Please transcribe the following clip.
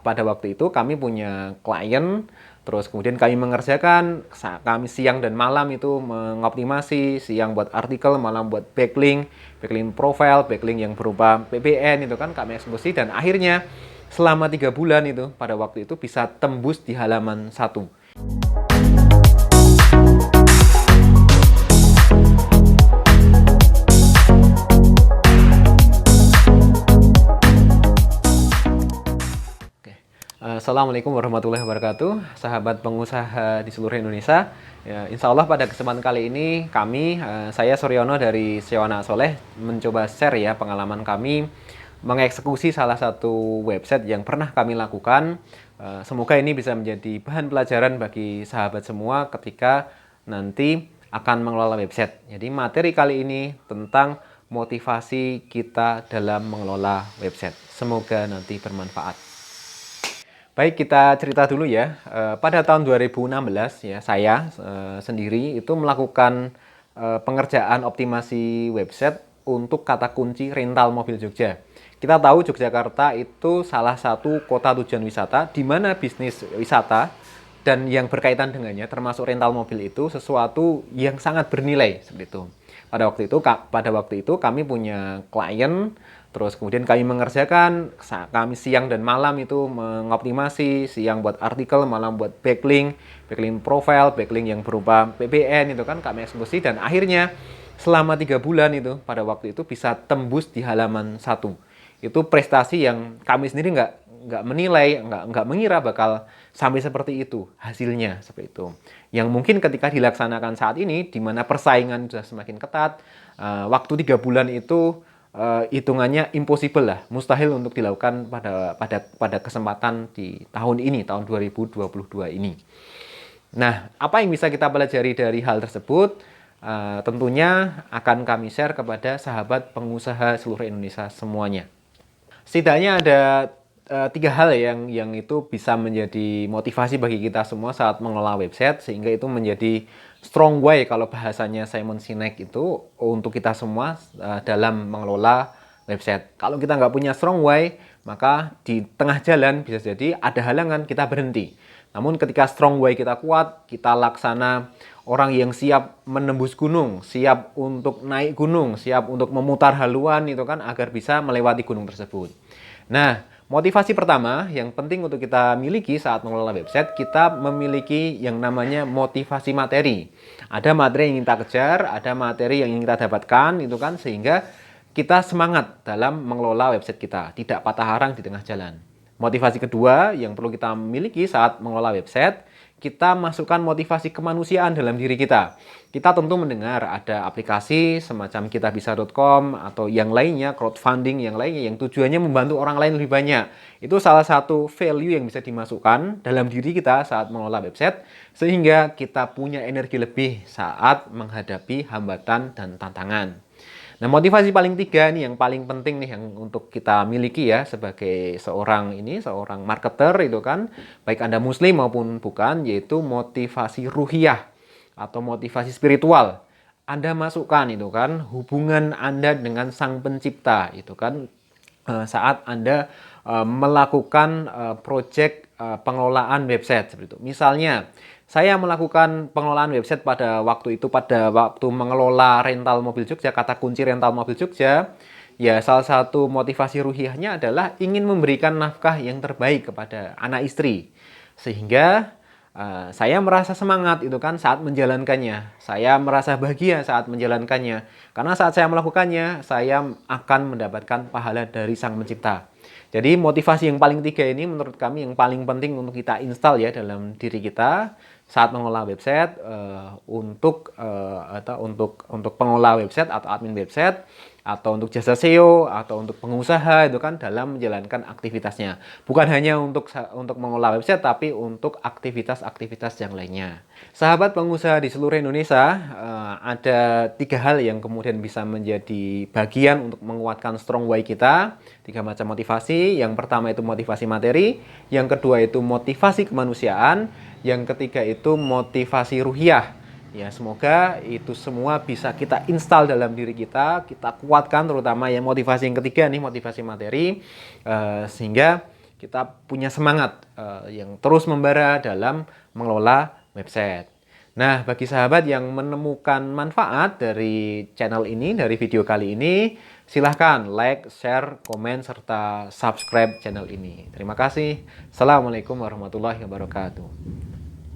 pada waktu itu kami punya klien, terus kemudian kami mengerjakan, kami siang dan malam itu mengoptimasi, siang buat artikel, malam buat backlink, backlink profile, backlink yang berupa PBN itu kan kami eksekusi, dan akhirnya selama 3 bulan itu pada waktu itu bisa tembus di halaman 1. Assalamualaikum warahmatullahi wabarakatuh, sahabat pengusaha di seluruh Indonesia. Ya, insya Allah pada kesempatan kali ini saya Suryono dari Sewana Soleh mencoba share ya pengalaman kami mengeksekusi salah satu website yang pernah kami lakukan. Semoga ini bisa menjadi bahan pelajaran bagi sahabat semua ketika nanti akan mengelola website. Jadi materi kali ini tentang motivasi kita dalam mengelola website. Semoga nanti bermanfaat. Baik, kita cerita dulu ya. Pada tahun 2016 ya, saya sendiri itu melakukan pengerjaan optimasi website untuk kata kunci rental mobil Jogja. Kita tahu Yogyakarta itu salah satu kota tujuan wisata di mana bisnis wisata dan yang berkaitan dengannya termasuk rental mobil itu sesuatu yang sangat bernilai seperti itu. Pada waktu itu kami punya klien, terus kemudian kami mengerjakan, kami siang dan malam itu mengoptimasi, siang buat artikel, malam buat backlink, backlink profile, backlink yang berupa PBN itu kan kami eksekusi, dan akhirnya selama 3 bulan itu pada waktu itu bisa tembus di halaman 1. Itu prestasi yang kami sendiri nggak menilai, nggak mengira bakal sampai seperti itu hasilnya seperti itu. Yang mungkin ketika dilaksanakan saat ini, di mana persaingan sudah semakin ketat, waktu 3 bulan itu hitungannya impossible lah, mustahil untuk dilakukan pada kesempatan di tahun ini, tahun 2022 ini. Nah, apa yang bisa kita pelajari dari hal tersebut? Tentunya akan kami share kepada sahabat pengusaha seluruh Indonesia semuanya. Setidaknya ada 3 hal yang itu bisa menjadi motivasi bagi kita semua saat mengelola website, sehingga itu menjadi strong way kalau bahasanya Simon Sinek itu untuk kita semua dalam mengelola website. Kalau kita nggak punya strong way, maka di tengah jalan bisa jadi ada halangan, kita berhenti. Namun ketika strong way kita kuat, kita laksana orang yang siap menembus gunung, siap untuk naik gunung, siap untuk memutar haluan itu kan agar bisa melewati gunung tersebut. Nah, motivasi pertama yang penting untuk kita miliki saat mengelola website, kita memiliki yang namanya motivasi materi. Ada materi yang ingin kita kejar, ada materi yang ingin kita dapatkan, itu kan, sehingga kita semangat dalam mengelola website kita, tidak patah arang di tengah jalan. Motivasi kedua yang perlu kita miliki saat mengelola website, kita masukkan motivasi kemanusiaan dalam diri kita. Kita tentu mendengar ada aplikasi semacam kitabisa.com atau yang lainnya, crowdfunding yang lainnya yang tujuannya membantu orang lain lebih banyak. Itu salah satu value yang bisa dimasukkan dalam diri kita saat mengelola website, sehingga kita punya energi lebih saat menghadapi hambatan dan tantangan. Nah, motivasi paling 3 nih yang paling penting nih yang untuk kita miliki ya sebagai seorang marketer itu kan, baik Anda muslim maupun bukan, yaitu motivasi ruhiyah atau motivasi spiritual. Anda masukkan itu kan hubungan Anda dengan Sang Pencipta itu kan saat Anda melakukan proyek pengelolaan website seperti itu. Misalnya, saya melakukan pengelolaan website pada waktu mengelola rental mobil Jogja, kata kunci rental mobil Jogja, ya salah satu motivasi ruhiyahnya adalah ingin memberikan nafkah yang terbaik kepada anak istri. Sehingga saya merasa semangat itu kan saat menjalankannya. Saya merasa bahagia saat menjalankannya. Karena saat saya melakukannya, saya akan mendapatkan pahala dari Sang Pencipta. Jadi motivasi yang paling 3 ini menurut kami yang paling penting untuk kita install ya dalam diri kita saat mengelola website untuk pengelola website atau admin website, atau untuk jasa SEO, atau untuk pengusaha itu kan dalam menjalankan aktivitasnya. Bukan hanya untuk mengelola website, tapi untuk aktivitas-aktivitas yang lainnya. Sahabat pengusaha di seluruh Indonesia, ada 3 hal yang kemudian bisa menjadi bagian untuk menguatkan strong way kita. 3 macam motivasi. Yang pertama itu motivasi materi, yang kedua itu motivasi kemanusiaan, yang ketiga itu motivasi ruhiyah. Ya, semoga itu semua bisa kita install dalam diri kita kuatkan, terutama yang motivasi yang ketiga nih, motivasi materi, sehingga kita punya semangat yang terus membara dalam mengelola website. Nah, bagi sahabat yang menemukan manfaat dari channel ini, dari video kali ini, silahkan like, share, komen, serta subscribe channel ini. Terima kasih. Assalamualaikum warahmatullahi wabarakatuh.